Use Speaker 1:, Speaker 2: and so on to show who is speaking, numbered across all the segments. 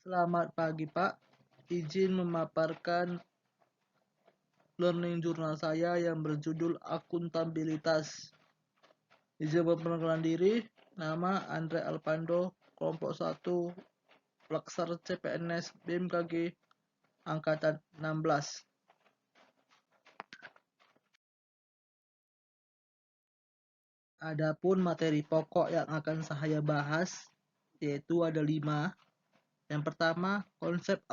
Speaker 1: Selamat pagi Pak, izin memaparkan learning jurnal saya yang berjudul Akuntabilitas. Izin memperkenalkan diri, nama Andre Alpando, kelompok 1, Laksar CPNS BMKG, Angkatan 16. Adapun materi pokok yang akan saya bahas, yaitu ada 5. Yang pertama, konsep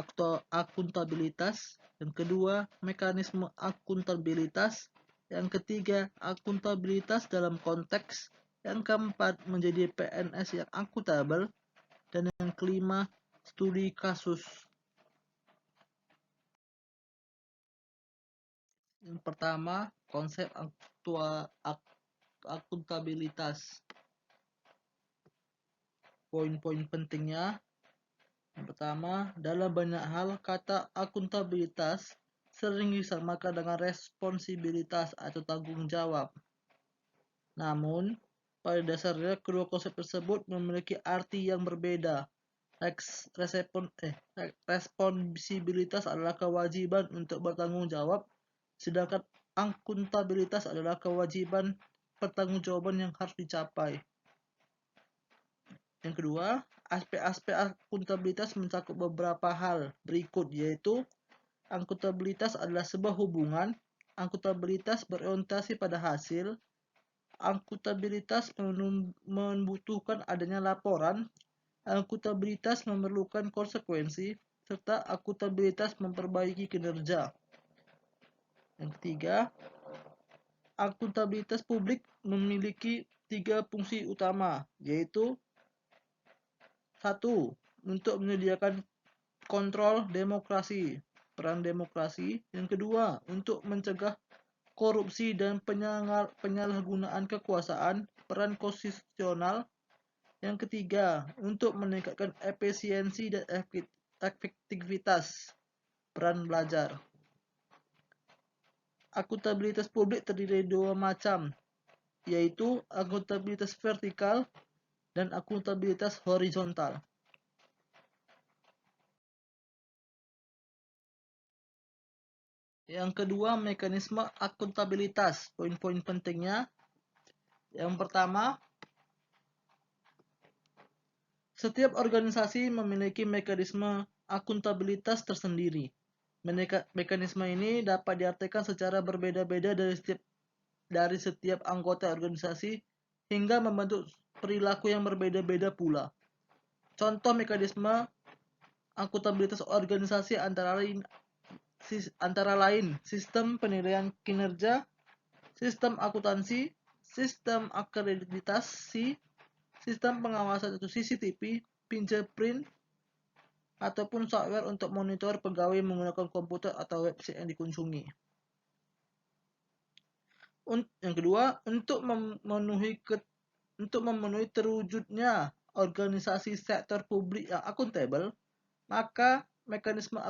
Speaker 1: akuntabilitas. Yang kedua, mekanisme akuntabilitas. Yang ketiga, akuntabilitas dalam konteks. Yang keempat, menjadi PNS yang akuntabel. Dan yang kelima, studi kasus. Yang pertama, konsep akuntabilitas. Poin-poin pentingnya. Yang pertama, dalam banyak hal, kata akuntabilitas sering disamakan dengan responsibilitas atau tanggung jawab. Namun, pada dasarnya kedua konsep tersebut memiliki arti yang berbeda. Responsibilitas adalah kewajiban untuk bertanggung jawab, sedangkan akuntabilitas adalah kewajiban pertanggungjawaban yang harus dicapai. Yang kedua, aspek-aspek akuntabilitas mencakup beberapa hal berikut, yaitu akuntabilitas adalah sebuah hubungan, akuntabilitas berorientasi pada hasil, akuntabilitas membutuhkan adanya laporan, akuntabilitas memerlukan konsekuensi, serta akuntabilitas memperbaiki kinerja. Yang ketiga, akuntabilitas publik memiliki 3 fungsi utama, yaitu 1. Untuk menyediakan kontrol demokrasi, peran demokrasi. Yang kedua, untuk mencegah korupsi dan penyalahgunaan kekuasaan, peran konstitusional. Yang ketiga, untuk meningkatkan efisiensi dan efektivitas, peran belajar. Akuntabilitas publik terdiri dari 2 macam, yaitu akuntabilitas vertikal dan akuntabilitas horizontal. Yang kedua, mekanisme akuntabilitas. Poin-poin pentingnya. Yang pertama, setiap organisasi memiliki mekanisme akuntabilitas tersendiri. Mekanisme ini dapat diartikan secara berbeda-beda dari setiap anggota organisasi hingga membentuk perilaku yang berbeda-beda pula. Contoh mekanisme akuntabilitas organisasi antara lain sistem penilaian kinerja, sistem akuntansi, sistem akreditasi, sistem pengawasan atau CCTV, fingerprint, ataupun software untuk monitor pegawai menggunakan komputer atau website yang dikunjungi. Yang kedua, untuk memenuhi terwujudnya organisasi sektor publik yang akuntabel, maka mekanisme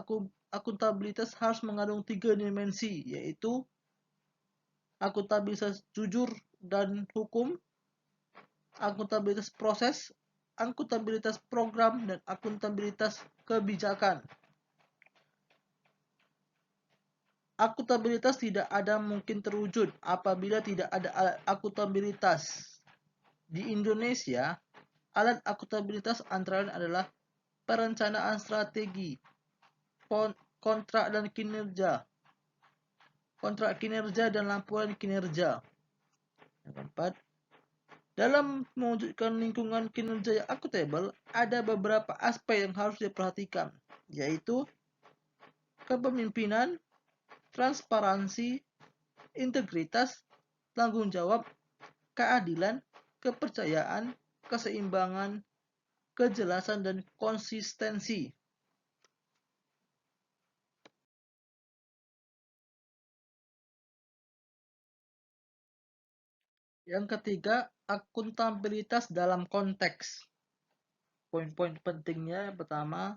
Speaker 1: akuntabilitas harus mengandung 3 dimensi, yaitu akuntabilitas jujur dan hukum, akuntabilitas proses, akuntabilitas program, dan akuntabilitas kebijakan. Akuntabilitas tidak ada mungkin terwujud apabila tidak ada alat akuntabilitas. Di Indonesia, alat akuntabilitas antara lain adalah perencanaan strategi, kontrak kinerja dan laporan kinerja. Yang keempat, dalam mewujudkan lingkungan kinerja yang akuntabel, ada beberapa aspek yang harus diperhatikan, yaitu kepemimpinan, transparansi, integritas, tanggung jawab, keadilan, kepercayaan, keseimbangan, kejelasan, dan konsistensi. Yang ketiga, akuntabilitas dalam konteks. Poin-poin pentingnya yang pertama,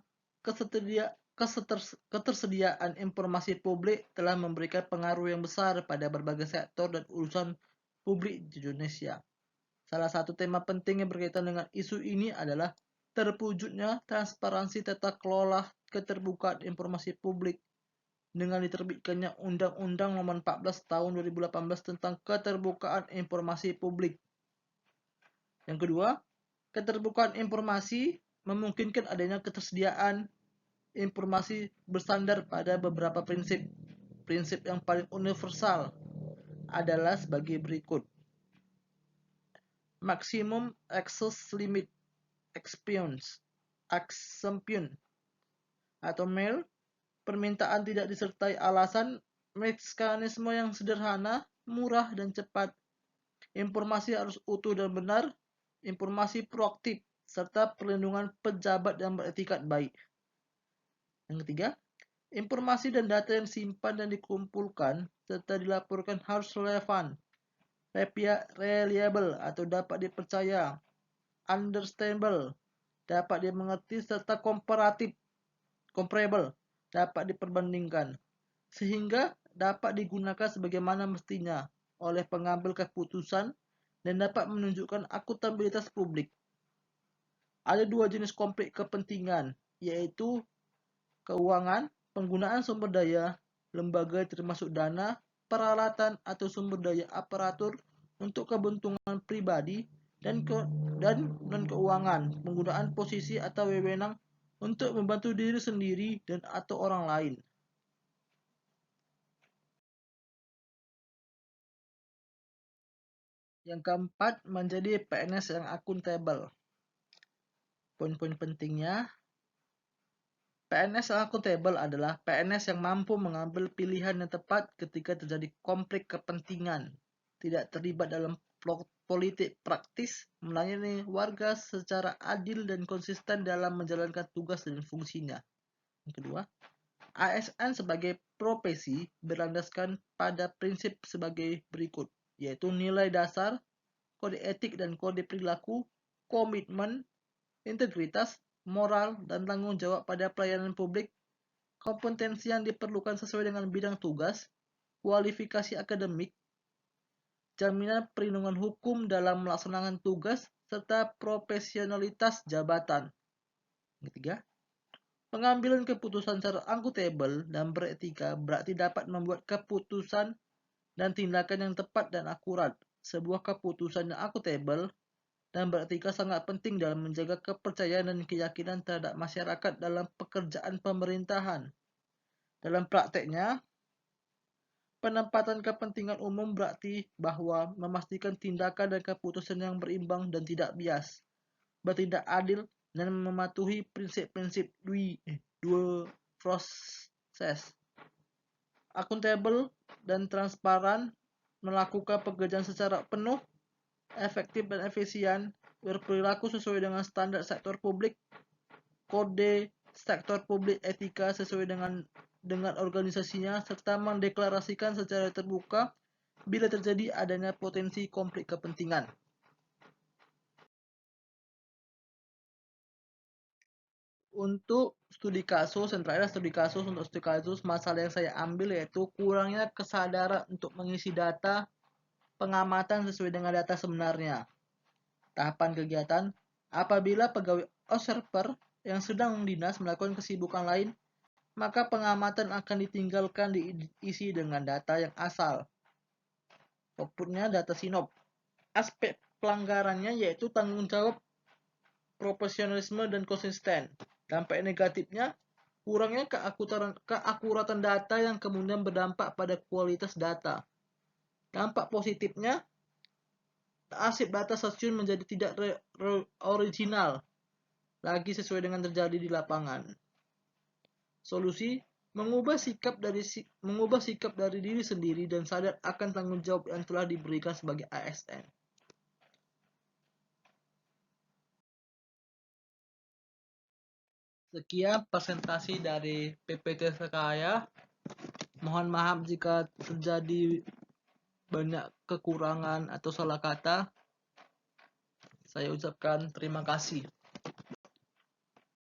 Speaker 1: ketersediaan informasi publik telah memberikan pengaruh yang besar pada berbagai sektor dan urusan publik di Indonesia. Salah satu tema penting yang berkaitan dengan isu ini adalah terwujudnya transparansi tata kelola keterbukaan informasi publik dengan diterbitkannya Undang-Undang Nomor 14 Tahun 2018 tentang keterbukaan informasi publik. Yang kedua, keterbukaan informasi memungkinkan adanya ketersediaan informasi bersandar pada beberapa prinsip. Prinsip yang paling universal adalah sebagai berikut. Maximum access limit assumption atau MEL, permintaan tidak disertai alasan, mekanisme yang sederhana, murah, dan cepat. Informasi harus utuh dan benar, informasi proaktif, serta perlindungan pejabat yang beretikat baik. Yang ketiga, informasi dan data yang disimpan dan dikumpulkan serta dilaporkan harus relevan, reliable atau dapat dipercaya, understandable, dapat dimengerti, serta comparable, dapat diperbandingkan, sehingga dapat digunakan sebagaimana mestinya oleh pengambil keputusan dan dapat menunjukkan akuntabilitas publik. Ada dua jenis konflik kepentingan, yaitu keuangan, penggunaan sumber daya, lembaga termasuk dana, peralatan atau sumber daya aparatur untuk keuntungan pribadi, dan non-keuangan, penggunaan posisi atau wewenang untuk membantu diri sendiri dan atau orang lain. Yang keempat, menjadi PNS yang akuntabel. Poin-poin pentingnya, PNS yang akuntabel adalah PNS yang mampu mengambil pilihan yang tepat ketika terjadi konflik kepentingan, tidak terlibat dalam politik praktis, melayani warga secara adil dan konsisten dalam menjalankan tugas dan fungsinya. Yang kedua, ASN sebagai profesi berlandaskan pada prinsip sebagai berikut, yaitu nilai dasar, kode etik dan kode perilaku, komitmen, integritas, moral, dan tanggung jawab pada pelayanan publik, kompetensi yang diperlukan sesuai dengan bidang tugas, kualifikasi akademik, jaminan perlindungan hukum dalam melaksanakan tugas, serta profesionalitas jabatan. Ketiga, pengambilan keputusan secara akuntabel dan beretika berarti dapat membuat keputusan dan tindakan yang tepat dan akurat. Sebuah keputusan yang akuntabel dan beretika sangat penting dalam menjaga kepercayaan dan keyakinan terhadap masyarakat dalam pekerjaan pemerintahan. Dalam prakteknya, penempatan kepentingan umum berarti bahwa memastikan tindakan dan keputusan yang berimbang dan tidak bias, bertindak adil, dan mematuhi prinsip-prinsip dua proses. Akuntabel dan transparan, melakukan pekerjaan secara penuh, efektif dan efisien, berperilaku sesuai dengan standar sektor publik, kode sektor publik etika sesuai dengan organisasinya, serta mendeklarasikan secara terbuka bila terjadi adanya potensi konflik kepentingan. Untuk studi kasus, yang terakhir studi kasus. Untuk studi kasus, masalah yang saya ambil yaitu kurangnya kesadaran untuk mengisi data pengamatan sesuai dengan data sebenarnya. Tahapan kegiatan, apabila pegawai observer yang sedang dinas melakukan kesibukan lain, maka pengamatan akan ditinggalkan diisi dengan data yang asal. Outputnya data sinop. Aspek pelanggarannya yaitu tanggung jawab, profesionalisme, dan konsisten. Dampak negatifnya, kurangnya keakuratan data yang kemudian berdampak pada kualitas data. Dampak positifnya, arsip data stasiun menjadi tidak original lagi sesuai dengan terjadi di lapangan. Solusi, mengubah sikap dari diri sendiri dan sadar akan tanggung jawab yang telah diberikan sebagai ASN. Sekian presentasi dari PPT saya. Mohon maaf jika terjadi banyak kekurangan atau salah kata. Saya ucapkan terima kasih.